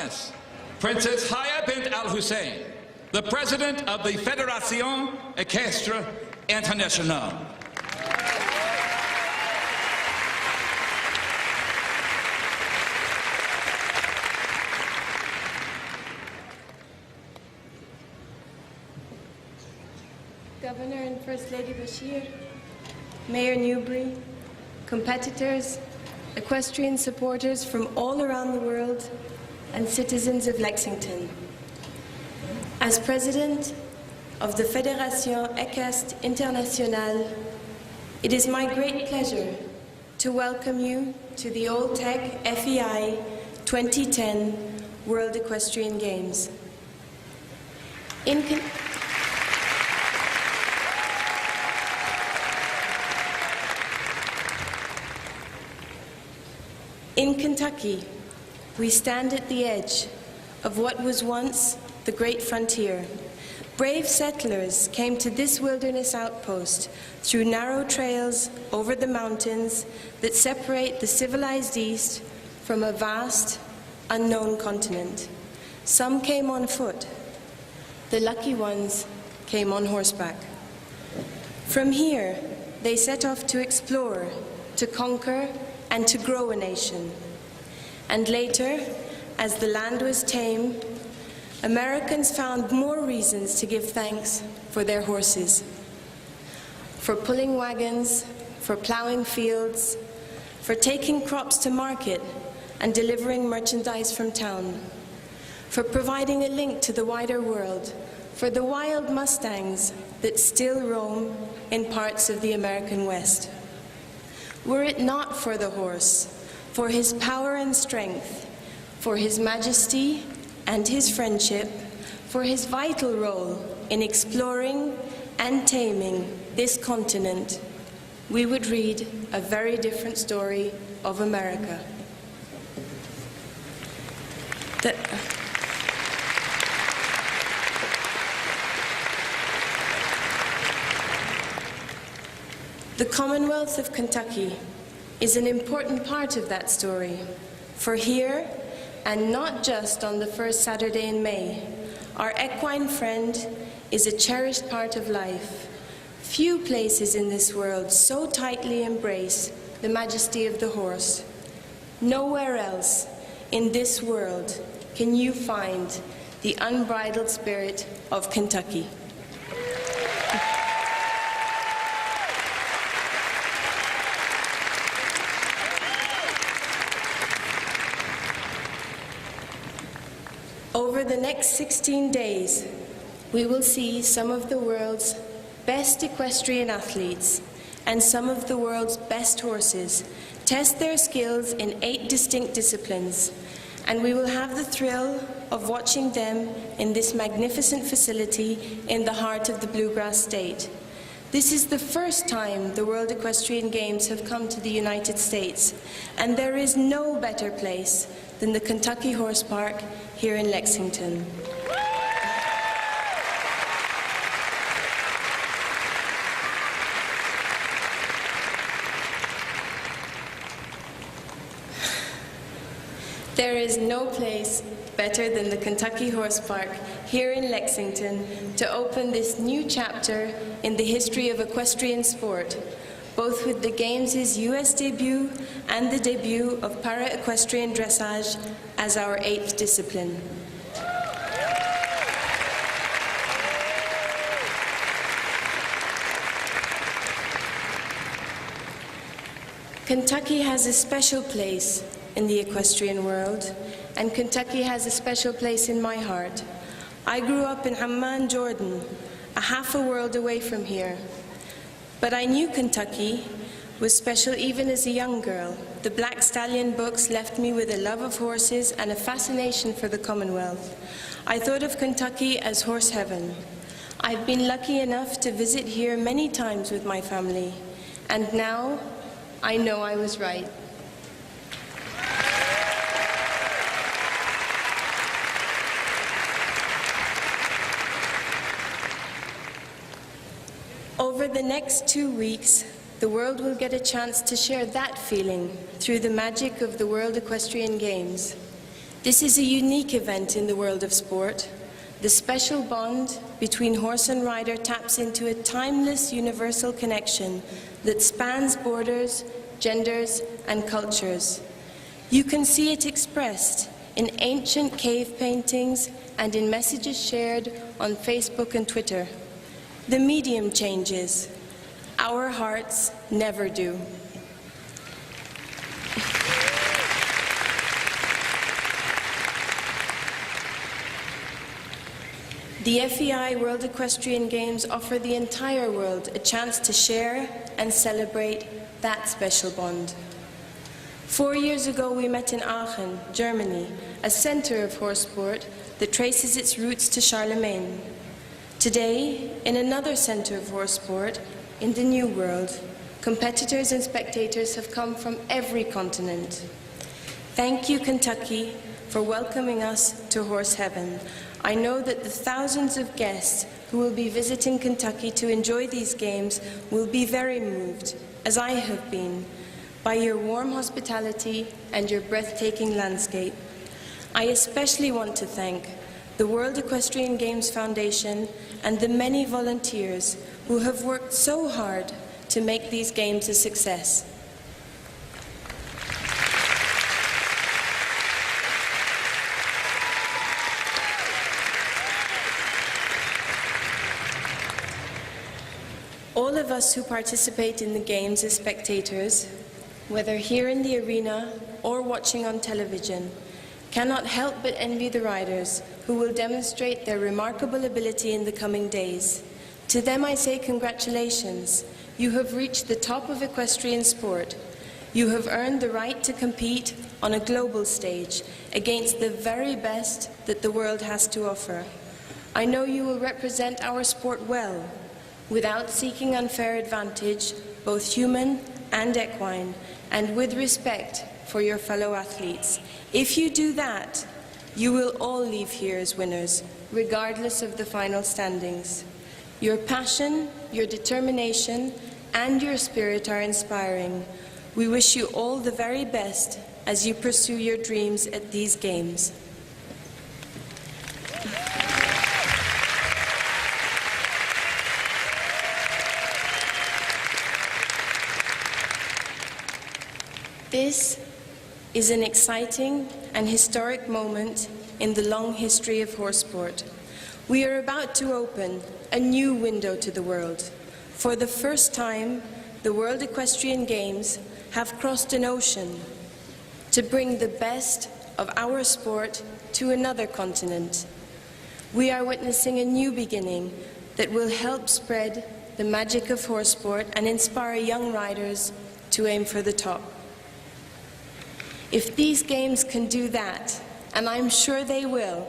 Highness, Princess Haya bint Al Hussein, the President of the Fédération Équestre Internationale. Governor and First Lady Bashir, Mayor Newbury, competitors, equestrian supporters from all around the world, and citizens of Lexington. As President of the Fédération Équestre Internationale, it is my great pleasure to welcome you to the Old Tech FEI 2010 World Equestrian Games. In Kentucky, we stand at the edge of what was once the great frontier. Brave settlers came to this wilderness outpost through narrow trails over the mountains that separate the civilized East from a vast, unknown continent. Some came on foot. The lucky ones came on horseback. From here, they set off to explore, to conquer, and to grow a nation. And later, as the land was tame, Americans found more reasons to give thanks for their horses. For pulling wagons, for plowing fields, for taking crops to market and delivering merchandise from town, for providing a link to the wider world, for the wild Mustangs that still roam in parts of the American West. Were it not for the horse, for his power and strength, for his majesty and his friendship, for his vital role in exploring and taming this continent, we would read a very different story of America. The Commonwealth of Kentucky is an important part of that story, for here, and not just on the first Saturday in May, our equine friend is a cherished part of life. Few places in this world so tightly embrace the majesty of the horse. Nowhere else in this world can you find the unbridled spirit of Kentucky. Over the next 16 days, we will see some of the world's best equestrian athletes and some of the world's best horses test their skills in 8 distinct disciplines, and we will have the thrill of watching them in this magnificent facility in the heart of the Bluegrass State. This is the first time the World Equestrian Games have come to the United States, and there is no better place than the Kentucky Horse Park here in Lexington. There is no place better than the Kentucky Horse Park here in Lexington to open this new chapter in the history of equestrian sport, both with the Games' US debut and the debut of para-equestrian dressage as our 8th discipline. Kentucky has a special place in the equestrian world, and Kentucky has a special place in my heart. I grew up in Amman, Jordan, a half a world away from here. But I knew Kentucky was special even as a young girl. The Black Stallion books left me with a love of horses and a fascination for the Commonwealth. I thought of Kentucky as horse heaven. I've been lucky enough to visit here many times with my family, and now I know I was right. Over the next 2 weeks, the world will get a chance to share that feeling through the magic of the World Equestrian Games. This is a unique event in the world of sport. The special bond between horse and rider taps into a timeless universal connection that spans borders, genders, and cultures. You can see it expressed in ancient cave paintings and in messages shared on Facebook and Twitter. The medium changes. Our hearts never do. The FEI World Equestrian Games offer the entire world a chance to share and celebrate that special bond. 4 years ago, we met in Aachen, Germany, a center of horse sport that traces its roots to Charlemagne. Today, in another center of horse sport, in the New World, competitors and spectators have come from every continent. Thank you, Kentucky, for welcoming us to Horse Heaven. I know that the thousands of guests who will be visiting Kentucky to enjoy these games will be very moved, as I have been, by your warm hospitality and your breathtaking landscape. I especially want to thank the World Equestrian Games Foundation and the many volunteers who have worked so hard to make these games a success. All of us who participate in the games as spectators, whether here in the arena or watching on television, cannot help but envy the riders who will demonstrate their remarkable ability in the coming days. To them I say congratulations. You have reached the top of equestrian sport. You have earned the right to compete on a global stage against the very best that the world has to offer. I know you will represent our sport well, without seeking unfair advantage, both human and equine, and with respect for your fellow athletes. If you do that, you will all leave here as winners, regardless of the final standings. Your passion, your determination, and your spirit are inspiring. We wish you all the very best as you pursue your dreams at these games. This is an exciting and historic moment in the long history of horse sport. We are about to open a new window to the world. For the first time, the World Equestrian Games have crossed an ocean to bring the best of our sport to another continent. We are witnessing a new beginning that will help spread the magic of horse sport and inspire young riders to aim for the top. If these games can do that, and I'm sure they will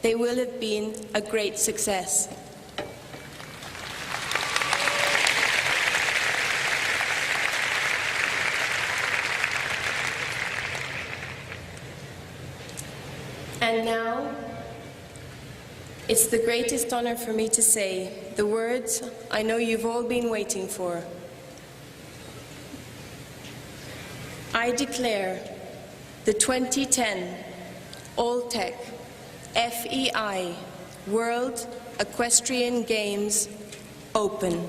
have been a great success. And now, it's the greatest honor for me to say the words I know you've all been waiting for. I declare the 2010 All-Tech FEI World Equestrian Games open.